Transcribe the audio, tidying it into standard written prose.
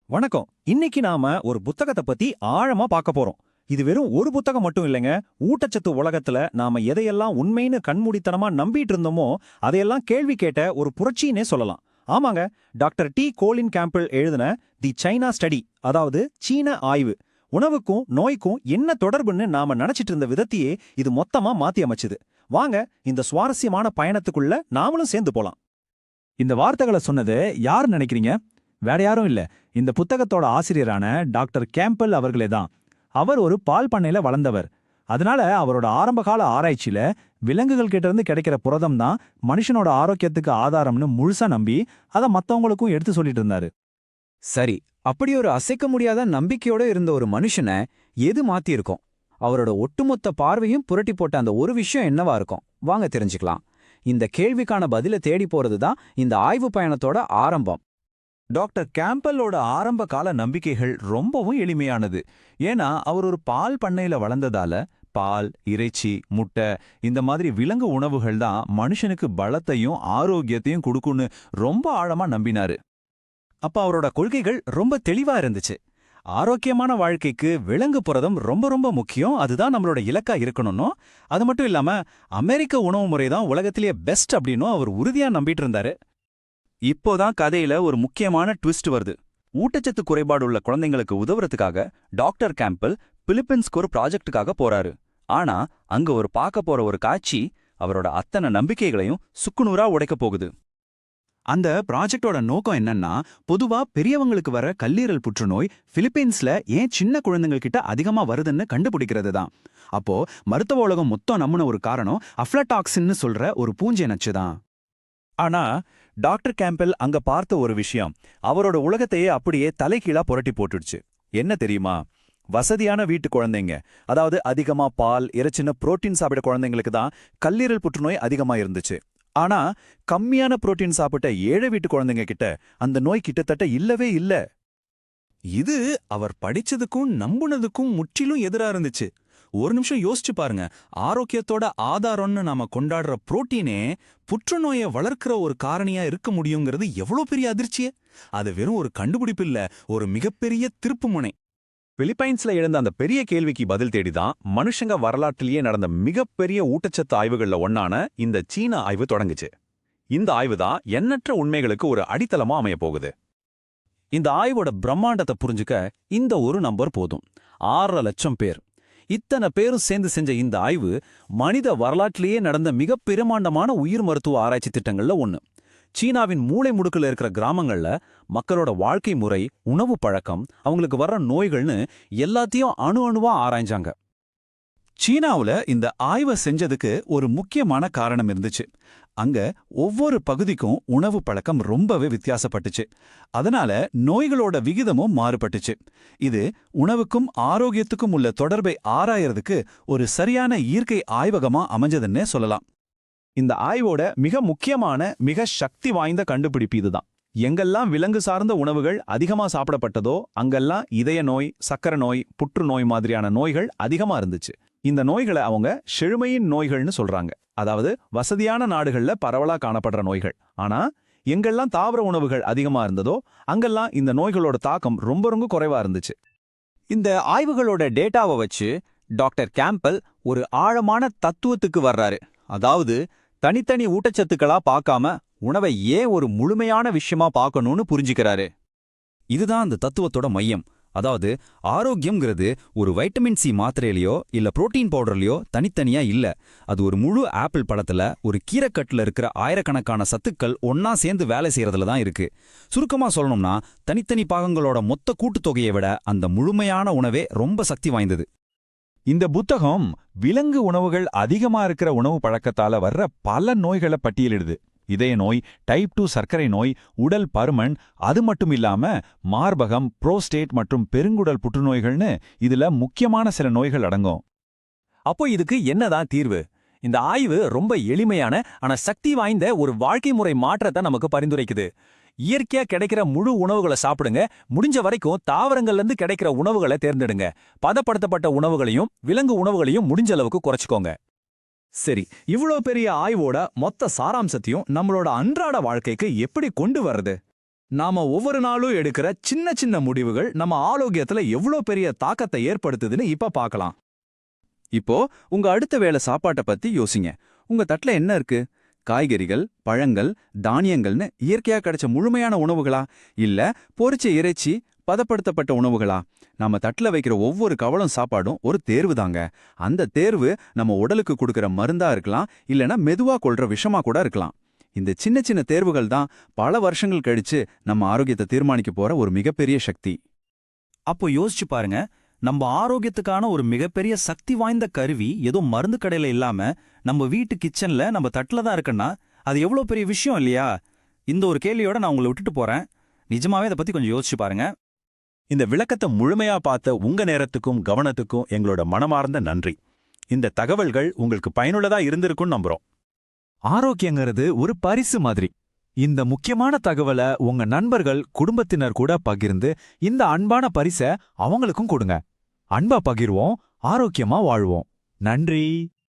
வணக்கம். இன்னைக்கு நாம ஒரு புத்தகத்தை பத்தி ஆழமா பார்க்க போறோம். இது வெறும் ஒரு புத்தகம் மட்டும் இல்லைங்க. ஊட்டச்சத்து உலகத்துல நாம எதையெல்லாம் உண்மைன்னு கண்மூடித்தனமா நம்பிட்டு இருந்தோமோ அதையெல்லாம் கேள்வி கேட்ட ஒரு புரட்சின்னே சொல்லலாம். ஆமாங்க, டாக்டர் டி கோலின் கேம்பிள் எழுதின தி சைனா ஸ்டடி, அதாவது சீன ஆய்வு, உணவுக்கும் நோய்க்கும் என்ன தொடர்புன்னு நாம நினைச்சிட்டு இருந்த விதத்தையே இது மொத்தமா மாத்தி அமைச்சுது. வாங்க, இந்த சுவாரஸ்யமான பயணத்துக்குள்ள நாமளும் சேர்ந்து போலாம். இந்த வார்த்தைகளை சொன்னது யார் நினைக்கிறீங்க? வேற யாரும் இல்ல, இந்த புத்தகத்தோட ஆசிரியரான டாக்டர் கேம்பல் அவர்களே தான். அவர் ஒரு பால் பண்ணையில வளர்ந்தவர். அதனால அவரோட ஆரம்பகால ஆராய்ச்சியில விலங்குகள் கிட்ட இருந்து கிடைக்கிற புரதம் தான் மனுஷனோட ஆரோக்கியத்துக்கு ஆதாரம்னு முழுசா நம்பி அதை மத்தவங்களுக்கும் எடுத்து சொல்லிட்டு இருந்தாரு. சரி, அப்படி ஒரு அசைக்க முடியாத நம்பிக்கையோட இருந்த ஒரு மனுஷனை எது மாத்தியிருக்கும்? அவரோட ஒட்டுமொத்த பார்வையும் புரட்டி போட்ட அந்த ஒரு விஷயம் என்னவா இருக்கும்? வாங்க தெரிஞ்சுக்கலாம். இந்த கேள்விக்கான பதில தேடி போறது தான் இந்த ஆய்வு பயணத்தோட ஆரம்பம். டாக்டர் கேம்பலோட ஆரம்ப கால நம்பிக்கைகள் ரொம்பவும் எளிமையானது. ஏன்னா அவர் ஒரு பால் பண்ணையில வளர்ந்ததால பால், இறைச்சி, முட்டை இந்த மாதிரி விலங்கு உணவுகள் தான் மனுஷனுக்கு பலத்தையும் ஆரோக்கியத்தையும் கொடுக்குன்னு ரொம்ப ஆழமா நம்பினாரு. அப்ப அவரோட கொள்கைகள் ரொம்ப தெளிவா இருந்துச்சு. ஆரோக்கியமான வாழ்க்கைக்கு விலங்கு புரதம் ரொம்ப ரொம்ப முக்கியம், அதுதான் நம்மளோட இலக்கா இருக்கணும்னு. அது மட்டும் இல்லாம அமெரிக்க உணவு முறை தான் உலகத்திலேயே பெஸ்ட் அப்படின்னும் அவர் உறுதியா நம்பிட்டு இருந்தாரு. இப்போதான் கதையில ஒரு முக்கியமான ட்விஸ்ட் வருது. ஊட்டச்சத்து குறைபாடு உள்ள குழந்தைங்களுக்கு உதவுறதுக்காக டாக்டர் கேம்பல் பிலிப்பைன்ஸ்க்கு ஒரு ப்ராஜெக்டுக்காக போறாரு. ஆனா அங்க ஒரு பார்க்க போற ஒரு காட்சி அவரோட அத்தனை நம்பிக்கைகளையும் சுக்குநூறா உடைக்க போகுது. அந்த ப்ராஜெக்டோட நோக்கம் என்னன்னா, பொதுவா பெரியவங்களுக்கு வர கல்லீரல் புற்றுநோய் பிலிப்பைன்ஸ்ல ஏன் சின்ன குழந்தைங்க கிட்ட அதிகமா வருதுன்னு கண்டுபிடிக்கிறது தான். அப்போ மருத்துவ உலகம் மொத்தம் நம்பின ஒரு காரணம் அஃப்லடாக்சின்னு சொல்ற ஒரு பூஞ்சை நச்சு தான். ஆனா டாக்டர் கேம்பல் அங்க பார்த்த ஒரு விஷயம் அவரோட உலகத்தையே அப்படியே தலைகீழா புரட்டி போட்டுடுச்சு. என்ன தெரியுமா? வசதியான வீட்டு குழந்தைங்க, அதாவது அதிகமா பால், இறைச்சின்னு புரோட்டீன் சாப்பிட குழந்தைங்களுக்கு தான் கல்லீரல் புற்றுநோய் அதிகமா இருந்துச்சு. ஆனா கம்மியான புரோட்டீன் சாப்பிட்ட ஏழை வீட்டு குழந்தைங்க கிட்ட அந்த நோய் கிட்டத்தட்ட இல்லவே இல்ல. இது அவர் படிச்சதுக்கும் நம்புனதுக்கும் முற்றிலும் எதிரா இருந்துச்சு. ஒரு நிமிஷம் யோசிச்சு பாருங்க. ஆரோக்கியத்தோட ஆதாரம்னு நாம கொண்டாடுற புரோட்டீனே புற்றுநோயை வளர்க்கிற ஒரு காரணியா இருக்க முடியுங்கிறது எவ்வளவு பெரிய அதிர்ச்சியே! அது வெறும் ஒரு கண்டுபிடிப்பு இல்ல, ஒரு மிகப்பெரிய திருப்புமுனை. பிலிப்பைன்ஸ்ல எழுந்த அந்த பெரிய கேள்விக்கு பதில் தேடிதான் மனுஷங்க வரலாற்றிலேயே நடந்த மிகப்பெரிய ஊட்டச்சத்து ஆய்வுகள்ல ஒன்னான இந்த சீன ஆய்வு தொடங்குச்சு. இந்த ஆய்வு தான் எண்ணற்ற உண்மைகளுக்கு ஒரு அடித்தளமா அமைய போகுது. இந்த ஆய்வோட பிரம்மாண்டத்தை புரிஞ்சுக்க இந்த ஒரு நம்பர் போதும். 6 லட்சம் பேர். இத்தனை பேரும் சேர்ந்து செஞ்ச இந்த ஆய்வு மனித வரலாற்றிலேயே நடந்த மிக பிரமாண்டமான உயிர் மருத்துவ ஆராய்ச்சி திட்டங்கள்ல ஒண்ணு. சீனாவின் மூளை முடுக்குல இருக்கிற கிராமங்கள்ல மக்களோட வாழ்க்கை முறை, உணவு பழக்கம், அவங்களுக்கு வர்ற நோய்கள்னு எல்லாத்தையும் அணு அணுவா ஆராய்ஞ்சாங்க. சீனாவுல இந்த ஆய்வை செஞ்சதுக்கு ஒரு முக்கியமான காரணம் இருந்துச்சு. அங்க ஒவ்வொரு பகுதிக்கும் உணவு பழக்கம் ரொம்பவே வித்தியாசப்பட்டுச்சு. அதனால நோய்களோட விகிதமும் மாறுபட்டுச்சு. இது உணவுக்கும் ஆரோக்கியத்துக்கும் உள்ள தொடர்பை ஆராயறதுக்கு ஒரு சரியான இயற்கை ஆய்வகமா அமைஞ்சதுன்னே சொல்லலாம். இந்த ஆய்வோட மிக முக்கியமான, மிக சக்தி வாய்ந்த கண்டுபிடிப்பு இதுதான். எங்கெல்லாம் விலங்கு சார்ந்த உணவுகள் அதிகமா சாப்பிடப்பட்டதோ அங்கெல்லாம் இதய நோய், சக்கரை நோய், புற்றுநோய் மாதிரியான நோய்கள் அதிகமா இருந்துச்சு. இந்த நோய்களை அவங்க செழுமையின் நோய்கள்னு சொல்றாங்க. அதாவது வசதியான நாடுகள்ல பரவலா காணப்படுற நோய்கள். ஆனா எங்கெல்லாம் தாவர உணவுகள் அதிகமா இருந்ததோ அங்கெல்லாம் இந்த நோய்களோட தாக்கம் ரொம்ப ரொம்ப குறைவா இருந்துச்சு. இந்த ஆய்வுகளோட டேட்டாவை வச்சு டாக்டர் கேம்பல் ஒரு ஆழமான தத்துவத்துக்கு வர்றாரு. அதாவது தனித்தனி ஊட்டச்சத்துக்களா பார்க்காம உணவை ஏன் ஒரு முழுமையான விஷயமா பார்க்கணும்னு புரிஞ்சுக்கிறாரு. இதுதான் அந்த தத்துவத்தோட மையம். அதாவது ஆரோக்கியம்ங்கிறது ஒரு வைட்டமின் சி மாத்திரையிலையோ இல்ல புரோட்டீன் பவுடர்லயோ தனித்தனியா இல்ல. அது ஒரு முழு ஆப்பிள் பழத்துல ஒரு கீரைக்கட்டுல இருக்கிற ஆயிரக்கணக்கான சத்துக்கள் ஒன்னா சேர்ந்து வேலை செய்யறதுல தான் இருக்கு. சுருக்கமா சொல்லணும்னா தனித்தனி பாகங்களோட மொத்த கூட்டுத்தொகையை விட அந்த முழுமையான உணவே ரொம்ப சக்தி வாய்ந்தது. இந்த புத்தகம் விலங்கு உணவுகள் அதிகமா இருக்கிற உணவு பழக்கத்தால வர்ற பல நோய்களை பட்டியலிடுது. இதய நோய், டைப் 2 சர்க்கரை நோய், உடல் பருமன், அது மட்டும் இல்லாம மார்பகம், புரோஸ்டேட் மற்றும் பெருங்குடல் புற்றுநோய்கள்னு இதுல முக்கியமான சில நோய்கள் அடங்கும். அப்போ இதுக்கு என்னதான் தீர்வு? இந்த ஆய்வு ரொம்ப எளிமையான ஆனா சக்தி வாய்ந்த ஒரு வாழ்க்கை முறை மாற்றத்தை நமக்கு பரிந்துரைக்குது. இயற்கையா கிடைக்கிற முழு உணவுகளை சாப்பிடுங்க. முடிஞ்ச வரைக்கும் தாவரங்கள்ல இருந்து கிடைக்கிற உணவுகளை தேர்ந்தெடுங்க. பதப்படுத்தப்பட்ட உணவுகளையும் விலங்கு உணவுகளையும் முடிஞ்ச அளவுக்கு குறைச்சுக்கோங்க. சரி, இவ்ளோ பெரிய ஆய்வோட மொத்த சாராம்சத்தையும் நம்மளோட அன்றாட வாழ்க்கைக்கு எப்படி கொண்டு வர்றது? நாம ஒவ்வொரு நாளும் எடுக்கிற சின்ன சின்ன முடிவுகள் நம்ம ஆரோக்கியத்துல எவ்வளோ பெரிய தாக்கத்தை ஏற்படுத்துதுன்னு இப்ப பார்க்கலாம். இப்போ உங்க அடுத்த வேளை சாப்பாட்டை பத்தி யோசிங்க. உங்க தட்டுல என்ன இருக்கு? காய்கறிகள், பழங்கள், தானியங்கள்னு இயற்கையா கிடைச்ச முழுமையான உணவுகளா, இல்ல பொரிச்ச இறைச்சி, பதப்படுத்தப்பட்ட உணவுகளா? நம்ம தட்டுல வைக்கிற ஒவ்வொரு கவளம் சாப்பாடும் ஒரு தேர்வு தாங்க. அந்த தேர்வு நம்ம உடலுக்கு கொடுக்கிற மருந்தா இருக்கலாம், இல்லனா மெதுவா கொள்ற விஷமா கூட இருக்கலாம். இந்த சின்ன சின்ன தேர்வுகள் தான் பல வருஷங்கள் கழிச்சு நம்ம ஆரோக்கியத்தை தீர்மானிக்க போற ஒரு மிகப்பெரிய சக்தி. அப்போ யோசிச்சு பாருங்க, நம்ம ஆரோக்கியத்துக்கான ஒரு மிகப்பெரிய சக்தி வாய்ந்த கருவி ஏதோ மருந்து கடையில இல்லாம நம்ம வீட்டு கிச்சன்ல நம்ம தட்டுல தான் இருக்குன்னா அது எவ்வளவு பெரிய விஷயம் இல்லையா? இந்த ஒரு கேள்வியோட நான் உங்களை விட்டுட்டு போறேன். நிஜமாவே இதை பத்தி கொஞ்சம் யோசிச்சு பாருங்க. இந்த விளக்கத்தை முழுமையா பார்த்த உங்க நேரத்துக்கும் கவனத்துக்கும் எங்களோட மனமார்ந்த நன்றி. இந்த தகவல்கள் உங்களுக்கு பயனுள்ளதா இருந்திருக்கும்னு நம்புறோம். ஆரோக்கியங்கிறது ஒரு பரிசு மாதிரி. இந்த முக்கியமான தகவலை உங்க நண்பர்கள், குடும்பத்தினர் கூட பகிர்ந்து இந்த அன்பான பரிசை அவங்களுக்கும் கொடுங்க. அன்பா பகிர்வோம், ஆரோக்கியமா வாழ்வோம். நன்றி.